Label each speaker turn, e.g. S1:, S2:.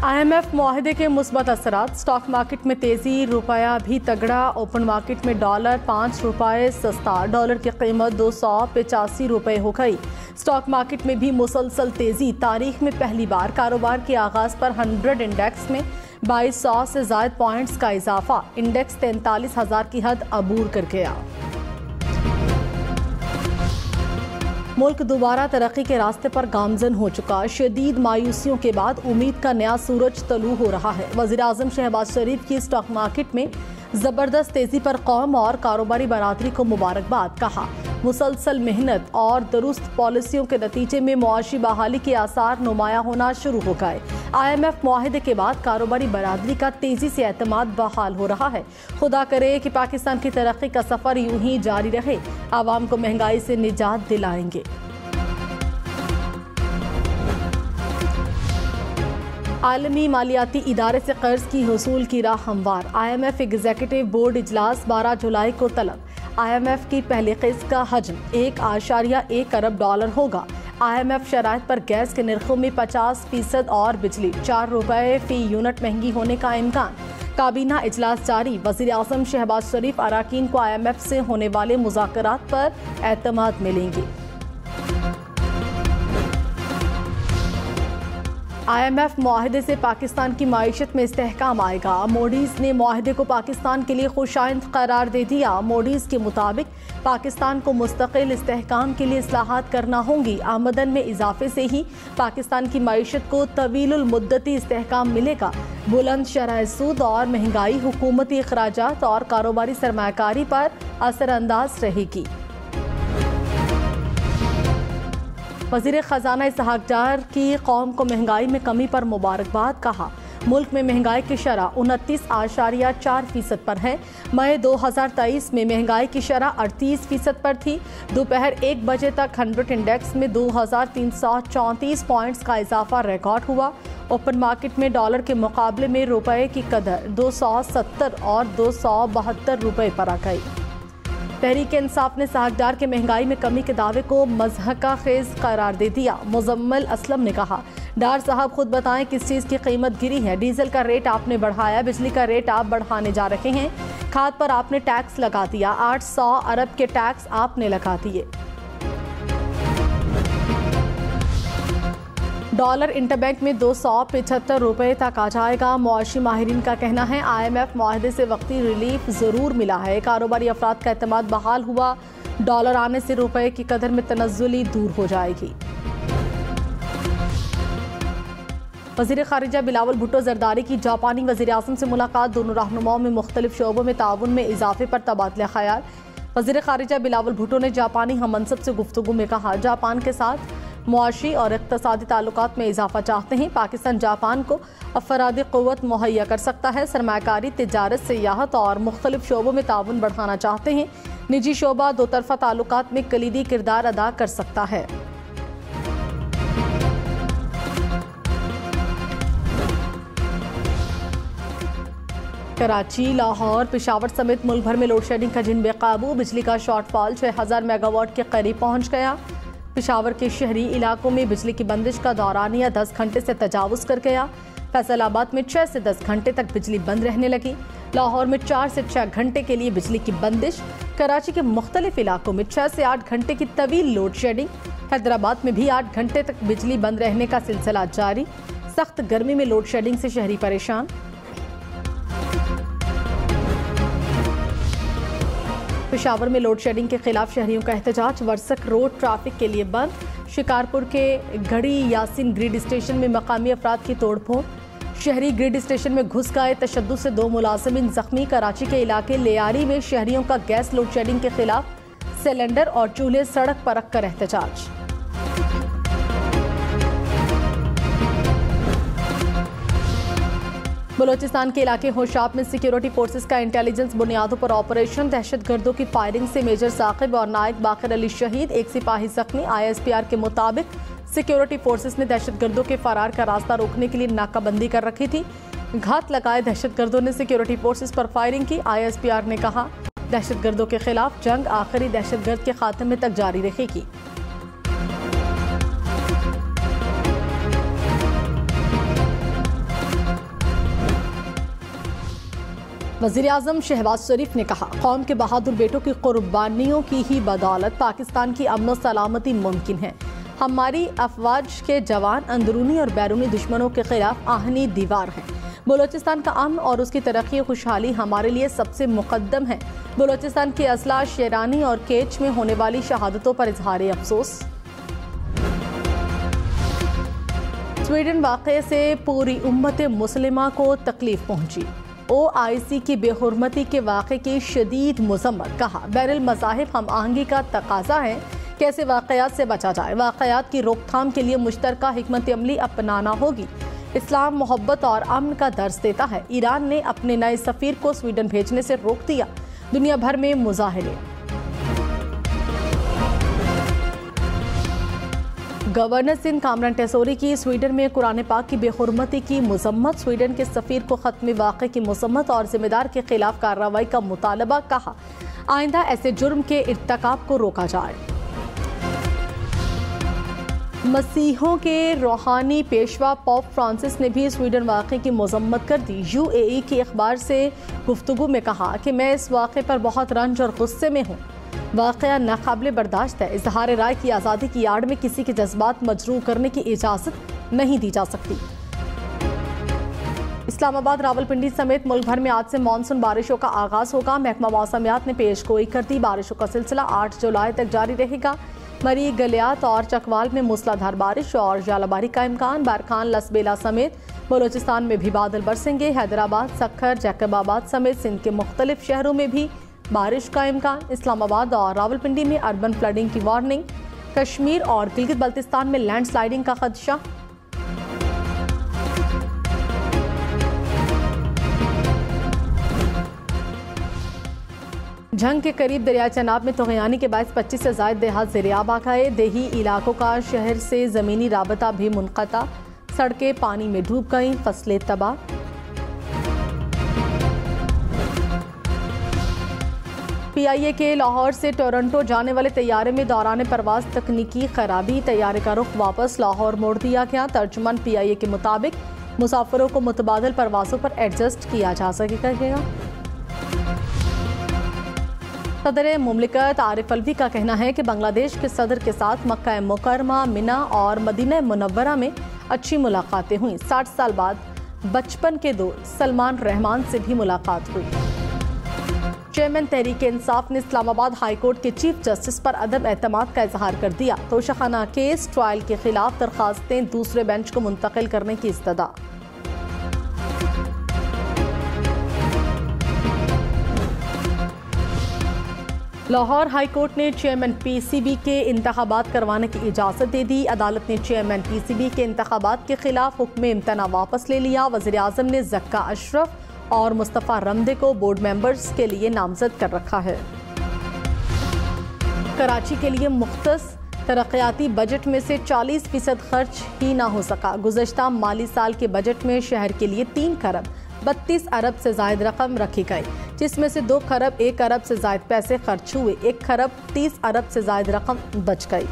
S1: IMF मुआहदे के मुस्बत असरात। स्टॉक मार्केट में तेजी, रुपया भी तगड़ा। ओपन मार्केट में डॉलर 5 रुपये सस्ता, डॉलर की कीमत 285 रुपये हो गई। स्टॉक मार्केट में भी मुसलसल तेजी। तारीख में पहली बार कारोबार के आगाज पर 100 इंडेक्स में 2200 से ज्यादा पॉइंट्स का इजाफा। इंडेक्स 43,000 की हद अबूर कर गया। मुल्क दोबारा तरक्की के रास्ते पर गामजन हो चुका। शदीद मायूसियों के बाद उम्मीद का नया सूरज तलू हो रहा है। वज़ीर आज़म शहबाज शरीफ की स्टॉक मार्केट में जबरदस्त तेजी पर कौम और कारोबारी बरादरी को मुबारकबाद। कहा, मुसलसल मेहनत और दुरुस्त पॉलिसियों के नतीजे में मुआशी बहाली के आसार नुमायां होना शुरू हो गए। IMF मुआहदे के बाद कारोबारी बरादरी का तेजी से एतमाद बहाल हो रहा है। खुदा करे कि पाकिस्तान की तरक्की का सफर यूं ही जारी रहे। आवाम को महंगाई से निजात दिलाएंगे। आलमी मालियाती इदारे से कर्ज की हुसूल की राह हमवार। IMF एग्जीक्यूटिव बोर्ड इजलास 12 जुलाई को तलब। IMF की पहली किस्त का हजम 1.1 अरब डॉलर होगा। IMF शराइत पर गैस के निर्खों में 50% और बिजली 4 रुपये फी यूनिट महंगी होने का इम्कान। काबीना इजलास जारी। वज़ीर आज़म शहबाज शरीफ अराकीन को IMF से होने वाले मुज़ाकरात पर एतमाद मिलेंगी। IMF मुआहदे से पाकिस्तान की माईशत में इस्तेहकाम आएगा। मोडीज ने मुआहदे को पाकिस्तान के लिए खुशाइंद करार दे दिया। मोडीज के मुताबिक पाकिस्तान को मुस्तकिल इस्तेहकाम के लिए इस्लाहात करना होंगी। आमदन में इजाफे से ही पाकिस्तान की माईशत को तवीलुल मुद्दती इस्तेहकाम मिलेगा। बुलंद शरह सूद और महंगाई हुकूमती अखराजात और कारोबारी सरमायाकारी पर असरअंदाज रहेगी। वज़ीर ख़जाना इसहाक डार की कौम को महंगाई में कमी पर मुबारकबाद। कहा, मुल्क में महंगाई की शरह 29.4% पर है। मई 2023 में महंगाई की शरह 38% पर थी। दोपहर 1 बजे तक 100 इंडेक्स में 2334 पॉइंट्स का इजाफा रिकॉर्ड हुआ। ओपन मार्केट में डॉलर के मुकाबले में रुपये की कदर 270 और 272 रुपये पर आ गई। तहरीक इंसाफ ने साहकदार के महंगाई में कमी के दावे को मज़हका खेज करार दे दिया। मुजम्मिल असलम ने कहा, डार साहब खुद बताएं किस चीज़ की कीमत गिरी है। डीजल का रेट आपने बढ़ाया, बिजली का रेट आप बढ़ाने जा रहे हैं, खाद पर आपने टैक्स लगा दिया, 800 अरब के टैक्स आपने लगा दिए। डॉलर इंटरबैंक में 275 रुपये तक आ जाएगा। मुआशी माहिरीन का कहना है, IMF मुआहदे से वक्ती रिलीफ ज़रूर मिला है। कारोबारी अफराद का एतमाद बहाल हुआ। डॉलर आने से रुपये की कदर में तनज़्ज़ुली दूर हो जाएगी। वज़ीर ख़ारिजा बिलावल भुट्टो ज़रदारी की जापानी वज़ीर आज़म से मुलाकात। दोनों रहनुमाओं में मुख्तलिफ शोबों में ताउन में इजाफे पर तबादला ख्याल। वज़ीर ख़ारिजा बिलावल भुट्टो ने जापानी हममनसब से गुफ्तगू में कहा, जापान के साथ मुआशी और इक़्तिसादी ताल्लुकात में इजाफा चाहते हैं। पाकिस्तान जापान को अफरादी क़ुव्वत मुहैया कर सकता है। सरमायाकारी, तिजारत, सियाहत और मुख्तलिफ शोबों में ताउन बढ़ाना चाहते हैं। निजी शोबा दो तरफ़ा ताल्लुकात में कलीदी किरदार अदा कर सकता है। कराची, लाहौर, पेशावर समेत मुल्क भर में लोड शेडिंग का जिन बेकाबू। बिजली का शॉर्टफॉल 6000 मेगावाट के करीब पहुंच गया। पेशावर के शहरी इलाकों में बिजली की बंदिश का दौरानिया 10 घंटे से तजावुज़ कर गया। फैसलाबाद में 6 से 10 घंटे तक बिजली बंद रहने लगी। लाहौर में 4 से 6 घंटे के लिए बिजली की बंदिश। कराची के मुख्तलिफ इलाकों में 6 से 8 घंटे की तवील लोड शेडिंग। हैदराबाद में भी 8 घंटे तक बिजली बंद रहने का सिलसिला जारी। सख्त गर्मी में लोड शेडिंग से शहरी परेशान। पेशावर में लोड शेडिंग के खिलाफ शहरियों का एहतजाज। वर्सक रोड ट्रैफिक के लिए बंद। शिकारपुर के घड़ी यासिन ग्रिड स्टेशन में मकामी अफराद की तोड़फोड़। शहरी ग्रिड स्टेशन में घुस गए तशद्दुद से 2 मुलाजिमीन जख्मी। कराची के इलाके लियारी में शहरियों का गैस लोड शेडिंग के खिलाफ सिलेंडर और चूल्हे सड़क पर रखकर एहतजाज। बलोचिस्तान के इलाके होशाब में सिक्योरिटी फोर्सेस का इंटेलिजेंस बुनियादों पर ऑपरेशन। दहशतगर्दों की फायरिंग से मेजर साकिब और नायक बाकर अली शहीद, 1 सिपाही जख्मी। ISPR के मुताबिक सिक्योरिटी फोर्सेस ने दहशतगर्दों के फरार का रास्ता रोकने के लिए नाकाबंदी कर रखी थी। घात लगाए दहशतगर्दों ने सिक्योरिटी फोर्सेस पर फायरिंग की। ISPR ने कहा, दहशतगर्दों के खिलाफ जंग आखिरी दहशतगर्द के खात्मे तक जारी रहेगी। वज़ीर आज़म शहबाज शरीफ ने कहा, कौम के बहादुर बेटों की कुर्बानियों की ही बदौलत पाकिस्तान की अमन और सलामती मुमकिन है। हमारी अफवाज के जवान अंदरूनी और बैरूनी दुश्मनों के खिलाफ आहनी दीवार हैं। बलोचिस्तान का अमन और उसकी तरक्की खुशहाली हमारे लिए सबसे मुकद्दम है। बलोचिस्तान की असला शेरानी और केच में होने वाली शहादतों पर इजहार अफसोस। स्वीडन वाक़े से पूरी उम्मत मुस्लिमा को तकलीफ पहुंची। OIC की बेहुरमती के वाक़े की शदीद मज़म्मत। कहा, बैरुल मज़ाहिब हम आहंगी का तकाजा है। कैसे वाक़यात से बचा जाए, वाक़यात की रोकथाम के लिए मुश्तरका हिकमत अमली अपनाना होगी। इस्लाम मोहब्बत और अमन का दर्स देता है। ईरान ने अपने नए सफ़ीर को स्वीडन भेजने से रोक दिया। दुनिया भर में मुजाहिरे। गवर्नर सिंध कामरान टेसोरी की स्वीडन में कुरान पाक की बेहुरमती की मज़म्मत। स्वीडन के सफ़ीर को ख़त्म वाक़े की मज़म्मत और जिम्मेदार के खिलाफ कार्रवाई का मुतालबा। कहा, आइंदा ऐसे जुर्म के इर्तिकाब को रोका जाए। मसीहों के रूहानी पेशवा पोप फ्रांसिस ने भी स्वीडन वाक़े की मज़म्मत कर दी। UAE की अखबार से गुफ्तगू में कहा कि मैं इस वाक़े पर बहुत रंज और गुस्से में हूँ। वाक़या नाक़ाबिल बर्दाश्त है। इज़हार राय की आज़ादी की आड़ में किसी के जज्बात मजरूह करने की इजाज़त नहीं दी जा सकती। इस्लामाबाद, रावलपिंडी समेत मुल्क भर में आज से मानसून बारिशों का आगाज़ होगा। महकमा मौसमियात ने पेशगोई कर दी। बारिशों का सिलसिला 8 जुलाई तक जारी रहेगा। मरी, गलियात और चकवाल में मूसलाधार बारिश और जालाबारी का इम्कान। बारखान, लसबेला समेत बलोचिस्तान में भी बादल बरसेंगे। हैदराबाद, सक्खर, जैकबाबाद समेत सिंध के मुख्तलिफ शहरों में भी बारिश का इम्कान। इस्लामाबाद और रावलपिंडी में अर्बन फ्लडिंग की वार्निंग। कश्मीर और गिलगित बल्तिस्तान में लैंडस्लाइडिंग का खदशा। झंग के करीब दरिया चनाब में तोगयानी के बायस 25 से ज़ायद देहात ज़ेर-ए-आब आ गए। देही इलाकों का शहर से ज़मीनी राबता भी मुनक़ता। सड़कें पानी में डूब गईं, फसलें तबाह। PIA के लाहौर से टोरंटो जाने वाले तैयारे में दौरान परवाज तकनीकी खराबी। तैयारे का रुख वापस लाहौर मोड़ दिया गया। तर्जुमान PIA के मुताबिक मुसाफिरों को मुतबादिल परवाजों पर एडजस्ट किया जा सकेगा। सदर मुमलिकत आरिफ अलवी का कहना है कि बांग्लादेश के सदर के साथ मक्का मुकरमा, मिना और मदीना मुनव्वरा में अच्छी मुलाकातें हुई। 60 साल बाद बचपन के दोस्त सलमान रहमान से भी मुलाकात हुई। चेयरमैन तहरीक इंसाफ ने इस्लामाबाद हाई कोर्ट के चीफ जस्टिस पर अदम एतमाद का इजहार कर दिया। तोशाखाना केस ट्रायल के खिलाफ दरखास्तें दूसरे बेंच को मुंतकिल करने की इस्तदा। लाहौर हाई कोर्ट ने चेयरमैन PCB के इंतखाबात करवाने की इजाज़त दे दी। अदालत ने चेयरमैन PCB के इंतखाबात के खिलाफ हुक्म इम्तना वापस ले लिया। वज़ीर आज़म ने ज़क्का अशरफ और मुस्तफ़ा रमदे को बोर्ड मेंबर्स के लिए नामजद कर रखा है। कराची के लिए मुख्तस तरक्याती बजट में से 40% खर्च ही ना हो सका। गुज़श्ता माली साल के बजट में शहर के लिए 3 खरब 32 अरब से ज़ायद रकम रखी गई, जिसमें से 2 खरब 1 अरब से ज़ायद पैसे खर्च हुए। 1 खरब 30 अरब से ज़ायद रकम बच गई।